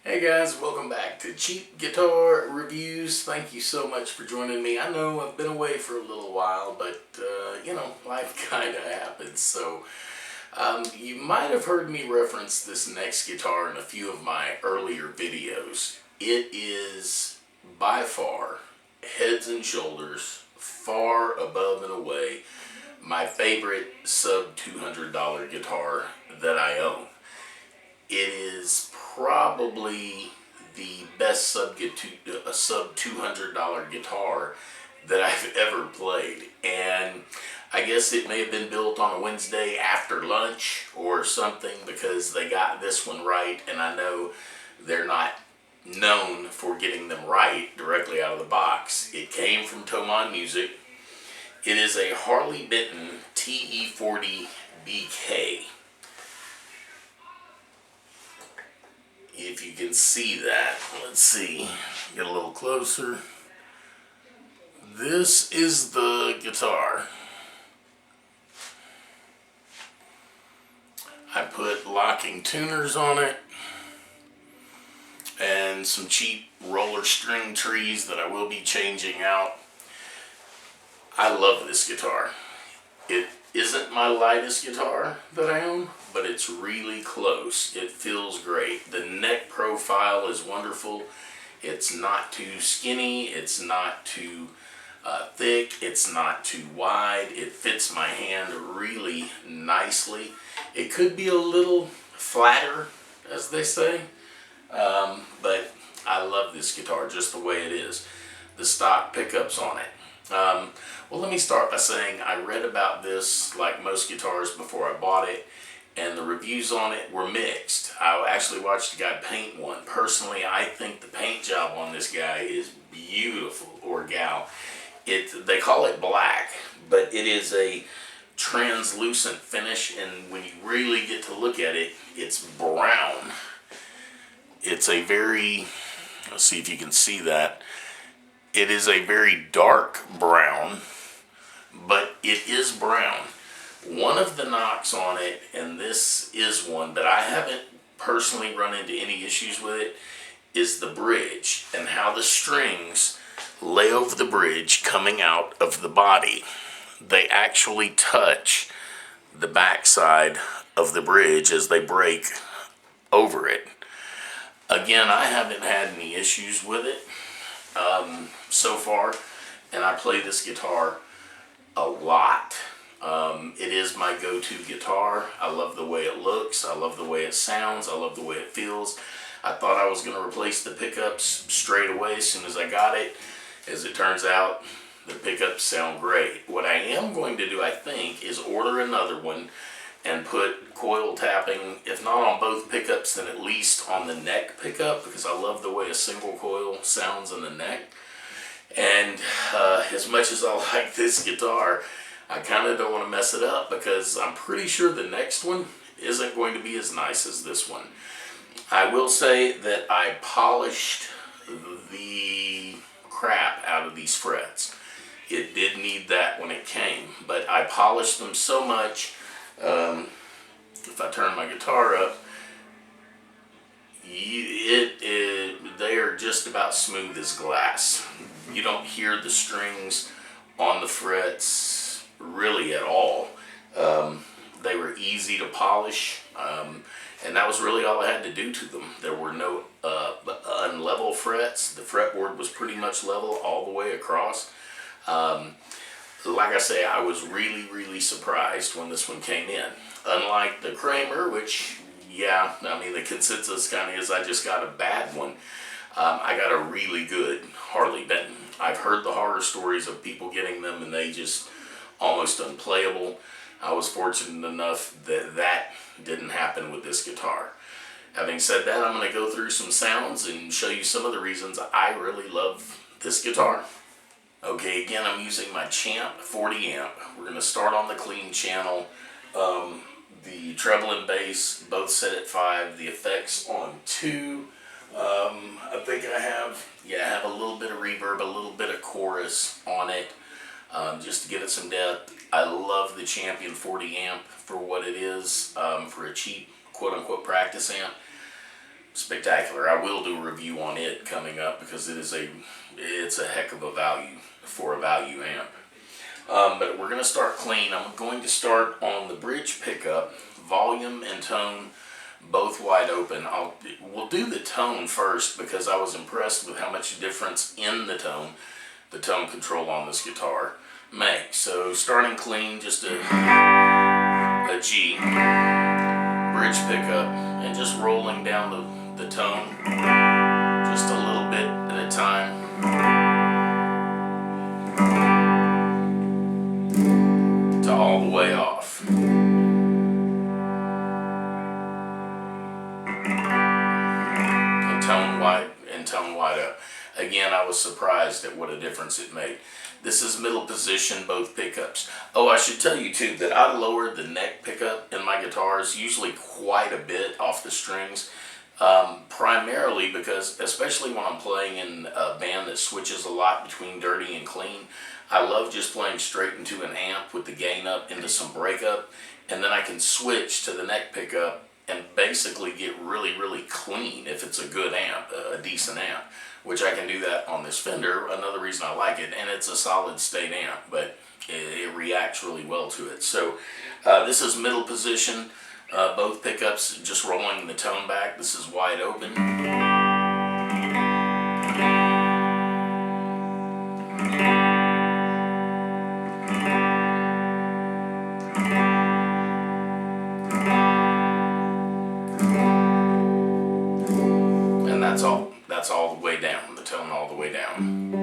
Hey guys, welcome back to Cheap Guitar Reviews. Thank you so much for joining me. I know I've been away for a little while, but life kind of happens. So you might have heard me reference this next guitar in a few of my earlier videos. It is by far, heads and shoulders, far above and away, my favorite sub $200 guitar that I own. It is probably the best sub $200 guitar that I've ever played. And I guess it may have been built on a Wednesday after lunch or something, because they got this one right, and I know they're not known for getting them right directly out of the box. It came from Thomann Music. It is a Harley Benton TE40 BK. If you can see that, let's see, get a little closer. This is the guitar. I put locking tuners on it and some cheap roller string trees that I will be changing out. I love this guitar. It isn't my lightest guitar that I own, but it's really close. It feels great. The neck profile is wonderful. It's not too skinny. It's not too thick. It's not too wide. It fits my hand really nicely. It could be a little flatter, as they say, but I love this guitar just the way it is. The stock pickups on it. Well, let me start by saying I read about this, like most guitars, before I bought it, and the reviews on it were mixed. I actually watched a guy paint one. Personally, I think the paint job on this guy is beautiful, or gal. They call it black, but it is a translucent finish, and when you really get to look at it, it's brown. It's a very, let's see if you can see that. It is a very dark brown, but it is brown. One of the knocks on it, and this is one, but I haven't personally run into any issues with it, is the bridge and how the strings lay over the bridge coming out of the body. They actually touch the backside of the bridge as they break over it. Again, I haven't had any issues with it so far, and I play this guitar a lot. It is my go-to guitar. I love the way it looks. I love the way it sounds. I love the way it feels. I thought I was going to replace the pickups straight away as soon as I got it. As it turns out, the pickups sound great. What I am going to do, I think, is order another one and put coil tapping, if not on both pickups, then at least on the neck pickup, because I love the way a single coil sounds in the neck. And as much as I like this guitar, I kind of don't want to mess it up, because I'm pretty sure the next one isn't going to be as nice as this one. I will say that I polished the crap out of these frets. It did need that when it came, but I polished them so much. If I turn my guitar up, they are just about smooth as glass. You don't hear the strings on the frets really at all. They were easy to polish, and that was really all I had to do to them. There were no unlevel frets. The fretboard was pretty much level all the way across. Like I say, I was really surprised when this one came in. Unlike the Kramer, which, yeah, I mean, the consensus kind of is I just got a bad one. I got a really good Harley Benton. I've heard the horror stories of people getting them and they just almost unplayable. I was fortunate enough that that didn't happen with this guitar. Having said that, I'm going to go through some sounds and show you some of the reasons I really love this guitar. Okay, again, I'm using my Champ 40 amp. We're going to start on the clean channel. The treble and bass both set at 5. The effects on 2. I think I have a little bit of reverb, a little bit of chorus on it, just to give it some depth. I love the Champion 40 amp for what it is, for a cheap quote-unquote practice amp. spectacular. I will do a review on it coming up because it's a heck of a value for a value amp. But we're going to start clean. I'm going to start on the bridge pickup, volume and tone both wide open. We'll do the tone first because I was impressed with how much difference in the tone control on this guitar makes. So starting clean, just a G, bridge pickup, and just rolling down the tone just a little bit at a time. To all the way off. And tone wide up. Again, I was surprised at what a difference it made. This is middle position, both pickups. Oh, I should tell you too that I lowered the neck pickup in my guitars, usually quite a bit off the strings, primarily because, especially when I'm playing in a band that switches a lot between dirty and clean, I love just playing straight into an amp with the gain up into some breakup, and then I can switch to the neck pickup and basically get really, really clean if it's a good amp, a decent amp, which I can do that on this Fender. Another reason I like it, and it's a solid state amp, but it reacts really well to it. So this is middle position, both pickups just rolling the tone back. This is wide open. That's all the way down, the tone all the way down.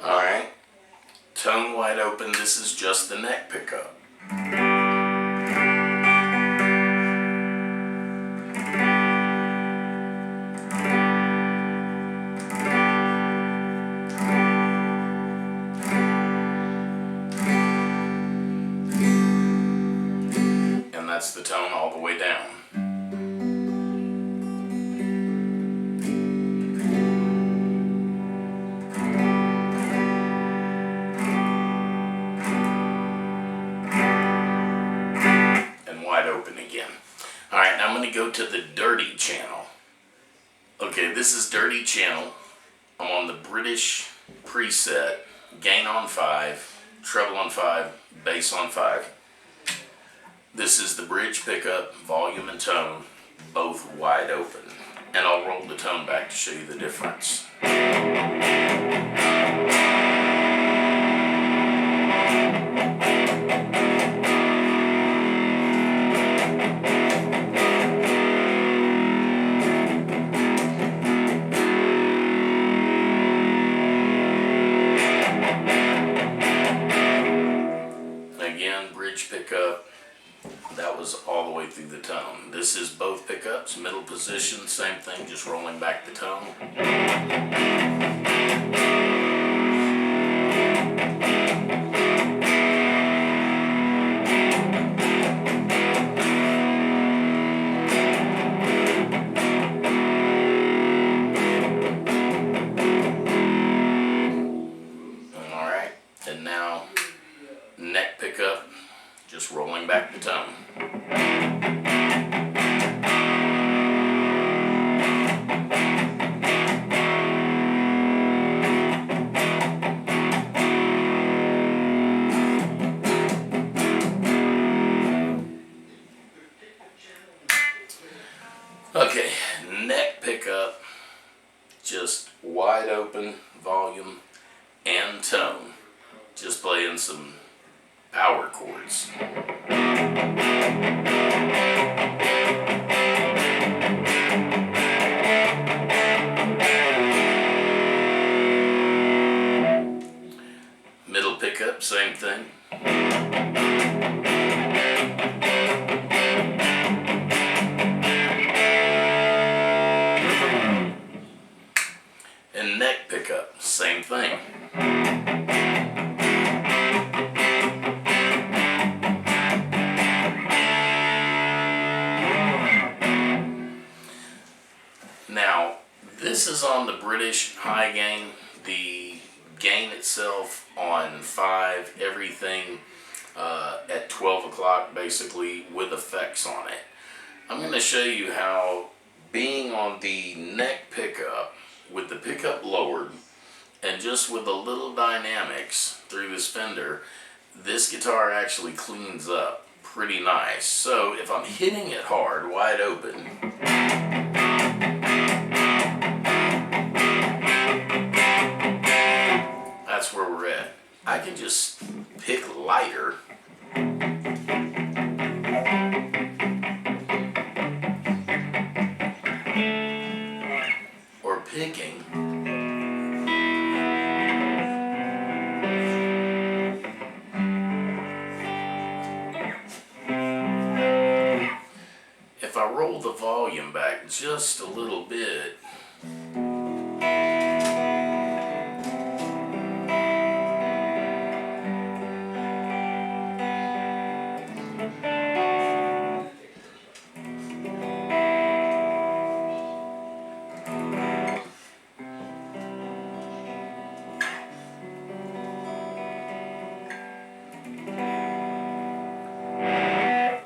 Alright, tone wide open, this is just the neck pickup. And that's the tone all the way down. Open again. Alright, now I'm going to go to the dirty channel. Okay, this is dirty channel. I'm on the British preset, gain on 5, treble on 5, bass on 5. This is the bridge pickup, volume and tone, both wide open. And I'll roll the tone back to show you the difference. Pickup, that was all the way through the tone. This is both pickups, middle position, same thing, just rolling back the tone. Alright, and now neck pickup, just rolling back the tone. Okay, neck pickup, just wide open, volume and tone. Just playing some power chords. Middle pickup, same thing. And neck pickup, same thing. Now, this is on the British high gain. The gain itself on 5, everything at 12 o'clock basically with effects on it. I'm going to show you how being on the neck pickup with the pickup lowered and just with a little dynamics through this fender, this guitar actually cleans up pretty nice. So if I'm hitting it hard, wide open, that's where we're at. I can just pick lighter or picking. If I roll the volume back just a little bit,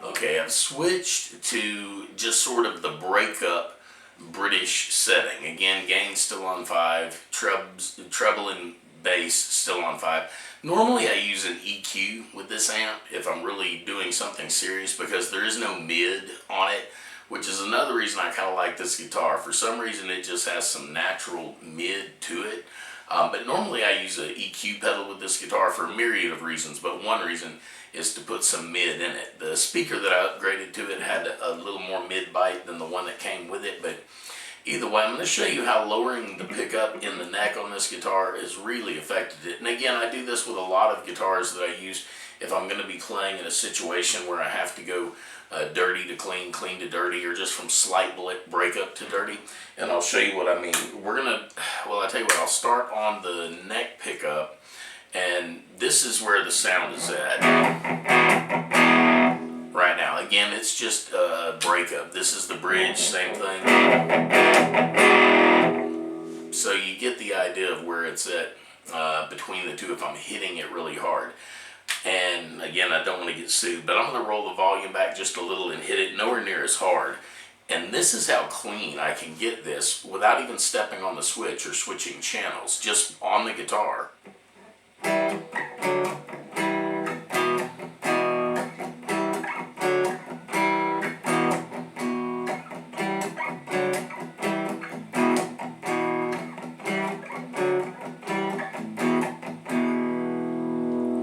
okay, I've switched to just sort of the breakup British setting. Again, gain still on 5, treble and bass still on 5. Normally I use an EQ with this amp if I'm really doing something serious because there is no mid on it, which is another reason I kind of like this guitar. For some reason it just has some natural mid to it. But normally I use an EQ pedal with this guitar for a myriad of reasons, but one reason is to put some mid in it. The speaker that I upgraded to it had a little more mid bite than the one that came with it, but either way, I'm going to show you how lowering the pickup in the neck on this guitar has really affected it. And again, I do this with a lot of guitars that I use if I'm going to be playing in a situation where I have to go dirty to clean, clean to dirty, or just from slight breakup to dirty. And I'll show you what I mean. We're going to, well, I'll tell you what, I'll start on the neck pickup, and this is where the sound is at right now. Again, it's just a breakup. This is the bridge, same thing. So you get the idea of where it's at between the two if I'm hitting it really hard. And again, I don't want to get sued, but I'm going to roll the volume back just a little and hit it nowhere near as hard. And this is how clean I can get this without even stepping on the switch or switching channels, just on the guitar.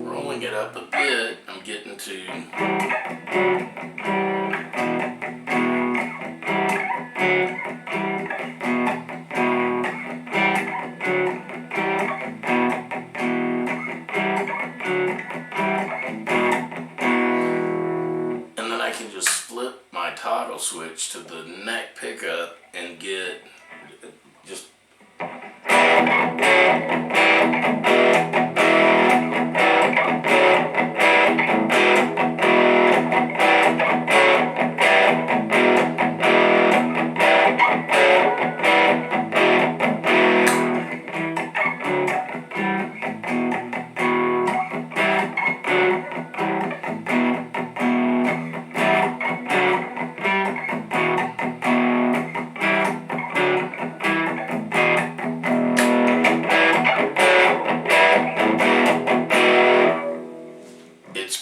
Rolling it up a bit, I'm getting to toggle switch to the neck pickup and get just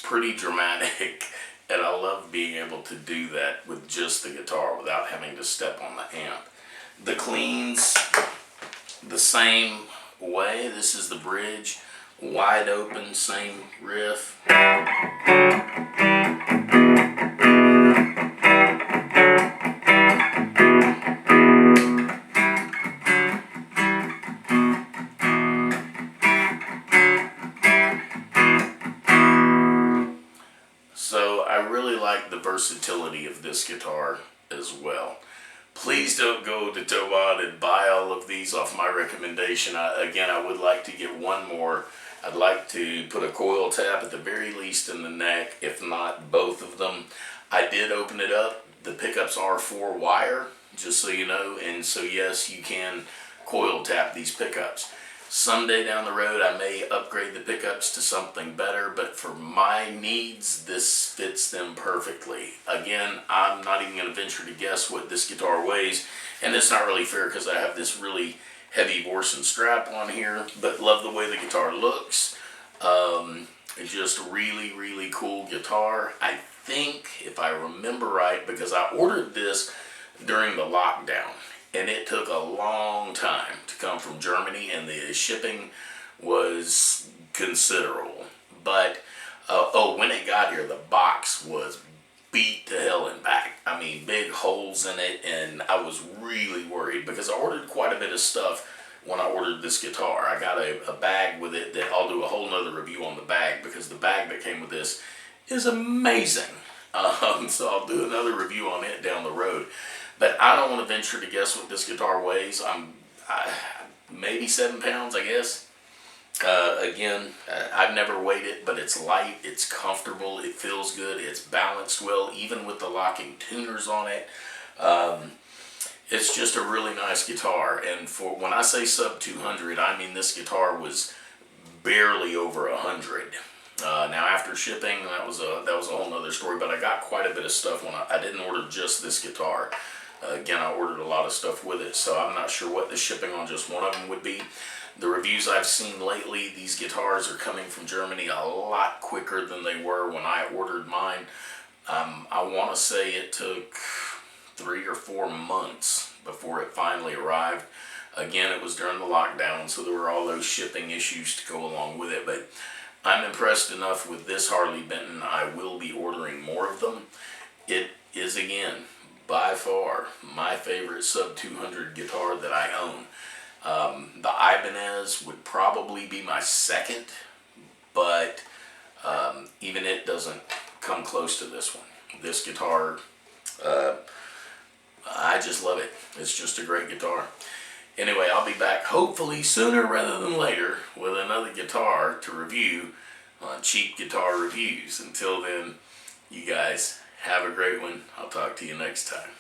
pretty dramatic, and I love being able to do that with just the guitar without having to step on the amp. The cleans the same way. This is the bridge, wide open, same riff. So I really like the versatility of this guitar as well. Please don't go to Tobon and buy all of these off my recommendation. Again, I would like to get one more. I'd like to put a coil tap at the very least in the neck, if not both of them. I did open it up. The pickups are 4-wire, just so you know, and so yes, you can coil tap these pickups. Someday down the road, I may upgrade the pickups to something better, but for my needs, this fits them perfectly. Again, I'm not even going to venture to guess what this guitar weighs, and it's not really fair because I have this really heavy Vorson strap on here, but love the way the guitar looks. It's just a really, really cool guitar. I think, if I remember right, because I ordered this during the lockdown, and it took a long time to come from Germany, and the shipping was considerable. But when it got here, the box was beat to hell and back. I mean, big holes in it, and I was really worried because I ordered quite a bit of stuff when I ordered this guitar. I got a bag with it that I'll do a whole nother review on the bag, because the bag that came with this is amazing. So I'll do another review on it down the road. But I don't want to venture to guess what this guitar weighs. Maybe 7 pounds, I guess. Again, I've never weighed it, but it's light, it's comfortable, it feels good, it's balanced well, even with the locking tuners on it. It's just a really nice guitar, and for when I say sub 200, I mean this guitar was barely over 100. Now after shipping, that was a whole nother story, but I got quite a bit of stuff when I didn't order just this guitar. Again, I ordered a lot of stuff with it, so I'm not sure what the shipping on just one of them would be. The reviews I've seen lately, these guitars are coming from Germany a lot quicker than they were when I ordered mine. I want to say it took 3 or 4 months before it finally arrived. Again, it was during the lockdown, so there were all those shipping issues to go along with it, but I'm impressed enough with this Harley Benton. I will be ordering more of them. It is, again, by far my favorite sub 200 guitar that I own. The Ibanez would probably be my second, but even it doesn't come close to this one. This guitar, I just love it. It's just a great guitar. Anyway, I'll be back hopefully sooner rather than later with another guitar to review on Cheap Guitar Reviews. Until then, you guys have a great one. I'll talk to you next time.